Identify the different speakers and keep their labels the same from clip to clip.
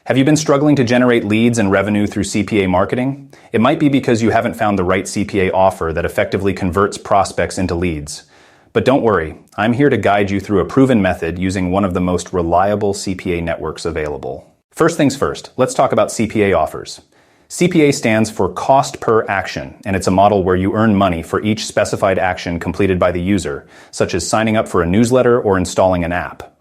Speaker 1: Have you been struggling to generate leads and revenue through CPA marketing? It might be because you haven't found the right CPA offer that effectively converts prospects into leads. But don't worry, I'm here to guide you through a proven method using one of the most reliable CPA networks available. First things first, let's talk about CPA offers. CPA stands for cost per action, and it's a model where you earn money for each specified action completed by the user, such as signing up for a newsletter or installing an app.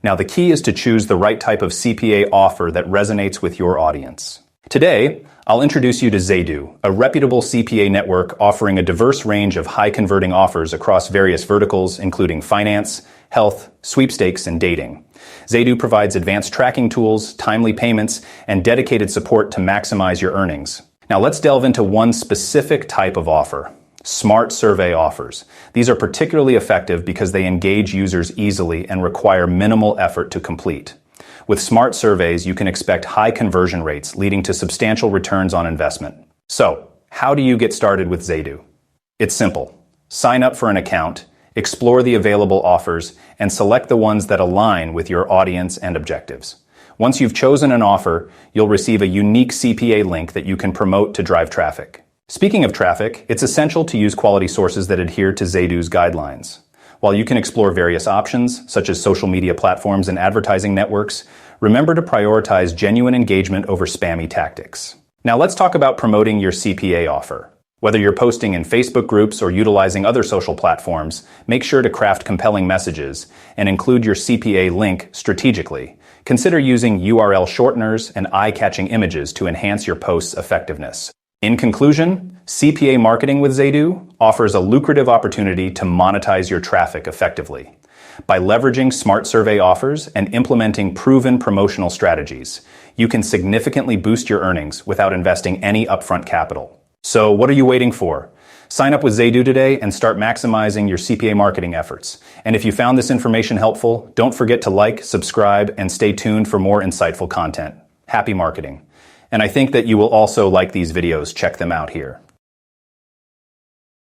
Speaker 1: Now, the key is to choose the right type of CPA offer that resonates with your audience. Today, I'll introduce you to Zeydoo, a reputable CPA network offering a diverse range of high-converting offers across various verticals, including finance, health, sweepstakes, and dating. Zeydoo provides advanced tracking tools, timely payments, and dedicated support to maximize your earnings. Now, let's delve into one specific type of offer: smart survey offers. These are particularly effective because they engage users easily and require minimal effort to complete. With smart surveys, you can expect high conversion rates, leading to substantial returns on investment. So, how do you get started with Zeydoo? It's simple. Sign up for an account, explore the available offers, and select the ones that align with your audience and objectives. Once you've chosen an offer, you'll receive a unique CPA link that you can promote to drive traffic. Speaking of traffic, it's essential to use quality sources that adhere to Zeydoo's guidelines. While you can explore various options, such as social media platforms and advertising networks, remember to prioritize genuine engagement over spammy tactics. Now let's talk about promoting your CPA offer. Whether you're posting in Facebook groups or utilizing other social platforms, make sure to craft compelling messages and include your CPA link strategically. Consider using URL shorteners and eye-catching images to enhance your post's effectiveness. In conclusion, CPA marketing with Zeydoo offers a lucrative opportunity to monetize your traffic effectively. By leveraging smart survey offers and implementing proven promotional strategies, you can significantly boost your earnings without investing any upfront capital. So what are you waiting for? Sign up with Zeydoo today and start maximizing your CPA marketing efforts. And if you found this information helpful, don't forget to like, subscribe, and stay tuned for more insightful content. Happy marketing. And I think that you will also like these videos. Check them out here.